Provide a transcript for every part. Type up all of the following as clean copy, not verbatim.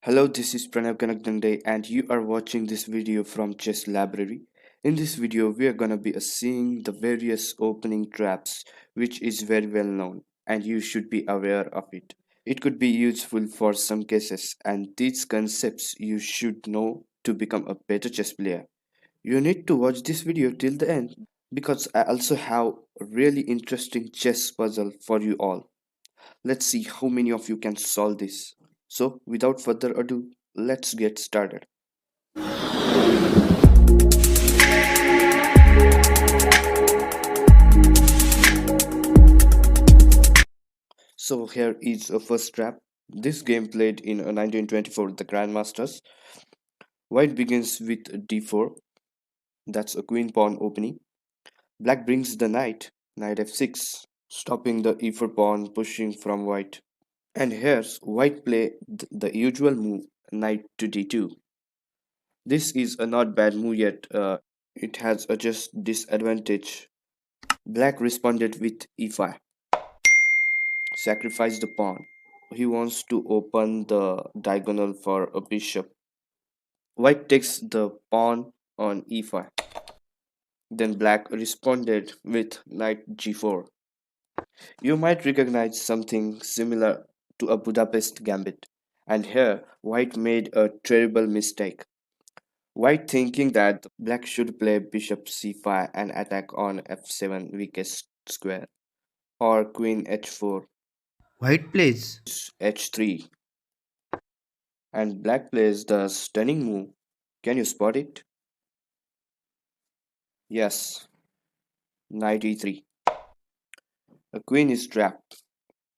Hello, this is PRANAV KANAKDANDE and you are watching this video from Chess Library. In this video, we are gonna be seeing the various opening traps which is very well known and you should be aware of it. It could be useful for some cases and these concepts you should know to become a better chess player. You need to watch this video till the end because I also have a really interesting chess puzzle for you all. Let's see how many of you can solve this. So, without further ado, let's get started. So, here is a first trap. This game played in 1924, the grandmasters. White begins with d4, that's a queen pawn opening. Black brings the knight, knight f6, stopping the e4 pawn pushing from white. And here's white play the usual move, knight to d2. This is a not bad move yet. It has a just disadvantage. Black responded with e5, sacrificed the pawn. He wants to open the diagonal for a bishop. White takes the pawn on e5. Then black responded with knight g4. You might recognize something similar to a Budapest gambit. And here, white made a terrible mistake. White thinking that black should play bishop c5 and attack on f7 weakest square, or queen h4, White plays h3, and black plays the stunning move. Can you spot it? Yes, knight e3. A queen is trapped.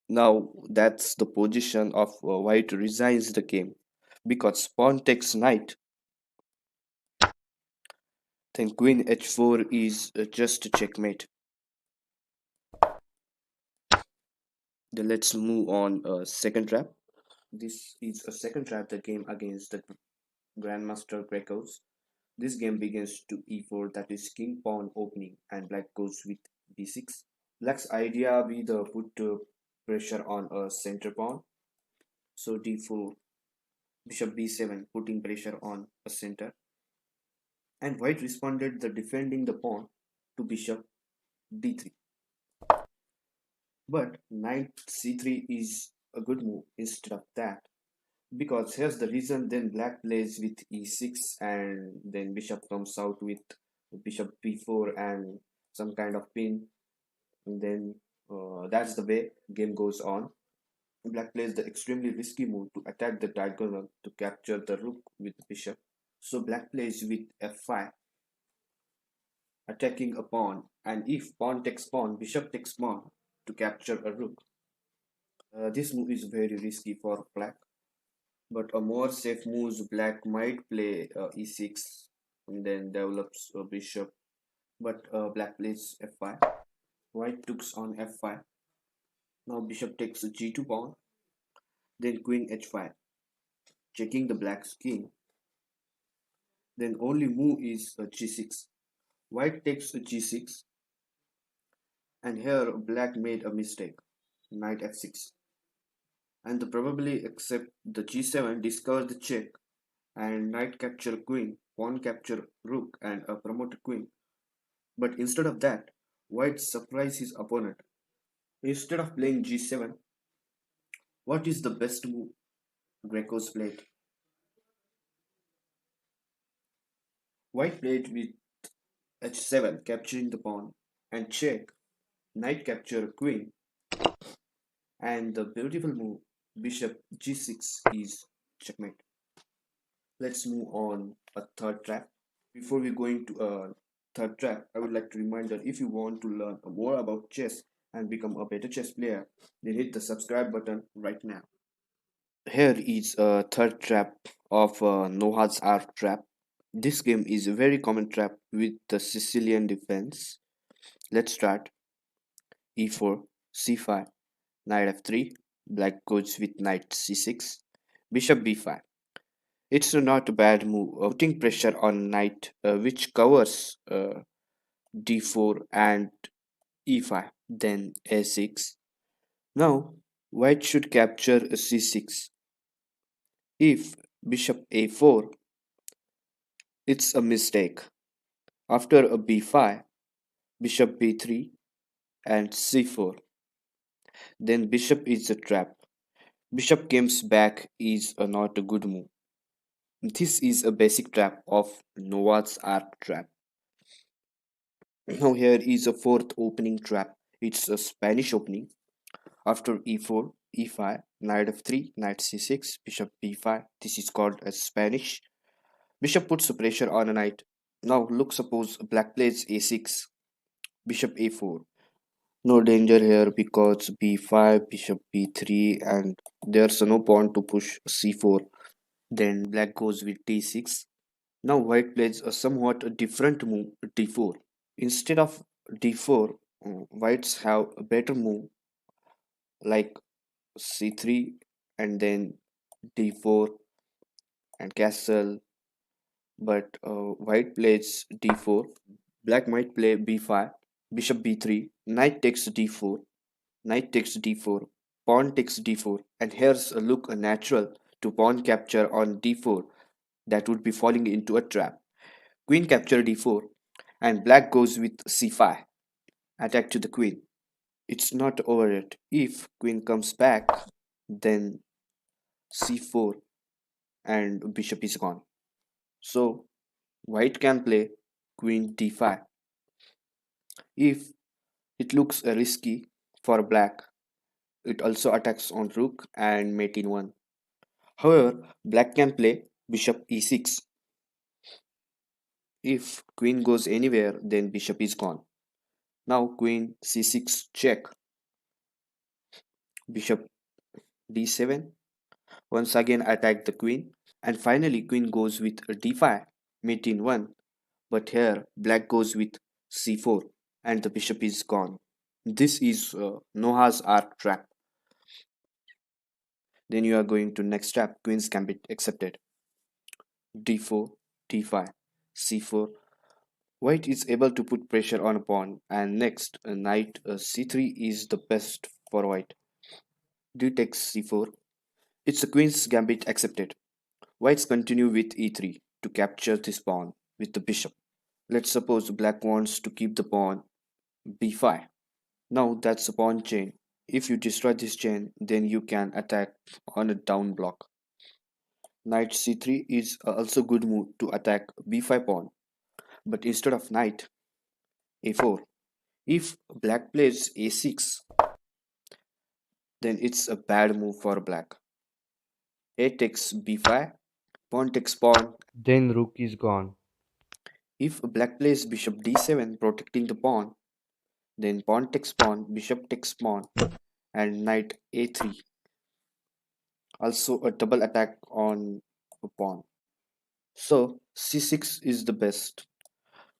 Now that's the position of white resigns the game because pawn takes knight, then queen h4 is just a checkmate. Then let's move on second trap. This is a second trap the game against the grandmaster Grecos. This game begins to e4, that is king pawn opening, and black goes with b6. Black's idea be the put pressure on a center pawn. So d4, bishop b7, putting pressure on a center. And white responded the defending the pawn to bishop d3. But knight c3 is a good move instead of that. Because here's the reason, then black plays with e6 and then bishop comes out with bishop b4 and some kind of pin, and then that's the way game goes on. Black plays the extremely risky move to attack the diagonal to capture the rook with bishop. So black plays with f5, attacking a pawn, and if pawn takes pawn, bishop takes pawn to capture a rook. This move is very risky for black, but a more safe moves black might play e6 and then develops a bishop, but black plays f5. White takes on f5. Now bishop takes a g2 pawn, then queen h5, checking the black's king. Then only move is g6. White takes a g6, and here black made a mistake, knight f6. And the probably accept the g7, discover the check, and knight capture queen, pawn capture rook, and a promoted queen. But instead of that, white surprise his opponent. Instead of playing g7, what is the best move Greco's played? White played with h7, capturing the pawn, and check, knight capture queen, and the beautiful move bishop g6 is checkmate. Let's move on a third trap. Before we go into a third trap, I would like to remind that if you want to learn more about chess and become a better chess player, then hit the subscribe button right now. Here is a third trap of Noah's Ark trap. This game is a very common trap with the Sicilian defense. Let's start. e4, c5, knight f3, black goes with knight c6, bishop b5. It's not a bad move, putting pressure on knight, which covers d4 and e5, then a6. Now, white should capture a c6. If bishop a4, it's a mistake. After a b5, bishop b3 and c4. Then bishop is a trap. Bishop comes back is not a good move. This is a basic trap of Noah's Ark trap. Now here is a fourth opening trap. It's a Spanish opening. After e4, e5, knight f3, knight c6, bishop b5. This is called as Spanish. Bishop puts pressure on a knight. Now look, suppose black plays a6, bishop a4. No danger here because b5, bishop b3, and there's no pawn to push c4. Then black goes with d6. Now white plays a somewhat different move, d4. Instead of d4, whites have a better move like c3 and then d4 and castle. But white plays d4. Black might play b5, bishop b3, knight takes d4, knight takes d4, pawn takes d4, and here's a look natural to pawn capture on d4 that would be falling into a trap. Queen capture d4, and black goes with c5, attack to the queen. It's not over yet. If queen comes back, then c4 and bishop is gone. So white can play queen d5. If it looks risky for black, it also attacks on rook and mate in 1. However, black can play bishop e6. If queen goes anywhere, then bishop is gone. Now queen c6 check, bishop d7. Once again attack the queen. And finally queen goes with d5, mate in 1. But here black goes with c4 and the bishop is gone. This is Noah's Ark trap. Then you are going to next trap, queens gambit accepted. d4, d5, c4. White is able to put pressure on a pawn, and next, knight c3 is the best for white. D takes c4. It's a queen's gambit accepted. Whites continue with e3 to capture this pawn with the bishop. Let's suppose black wants to keep the pawn b5. Now that's a pawn chain. If you destroy this chain, then you can attack on a down block. Knight c3 is also good move to attack b5 pawn, but instead of knight, a4. If black plays a6, then it's a bad move for black. A takes b5, pawn takes pawn. Then rook is gone. If black plays bishop d7, protecting the pawn, then pawn takes pawn, bishop takes pawn, and knight a3. Also a double attack on a pawn. So c6 is the best.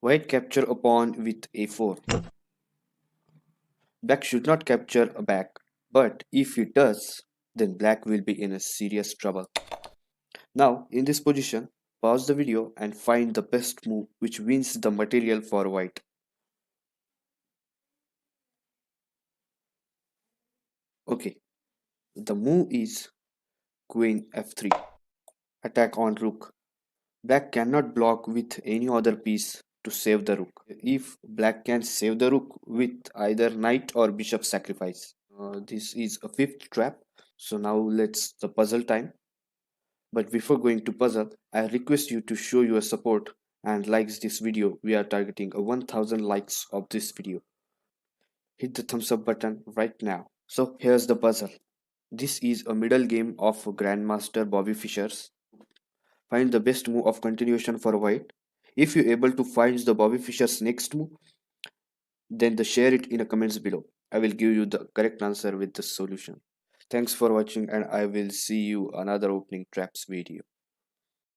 White capture a pawn with a4. Black should not capture a back, but if it does, then black will be in a serious trouble. Now, in this position, pause the video and find the best move which wins the material for white. Okay, the move is queen f3, attack on rook. Black cannot block with any other piece to save the rook. If black can save the rook with either knight or bishop sacrifice. This is a fifth trap. So now let's the puzzle time. But before going to puzzle, I request you to show your support and likes this video. We are targeting a 1000 likes of this video. Hit the thumbs up button right now. So here's the puzzle. This is a middle game of Grandmaster Bobby Fischer's. Find the best move of continuation for white. If you're able to find the Bobby Fischer's next move, then share it in the comments below. I will give you the correct answer with the solution. Thanks for watching and I will see you another opening traps video.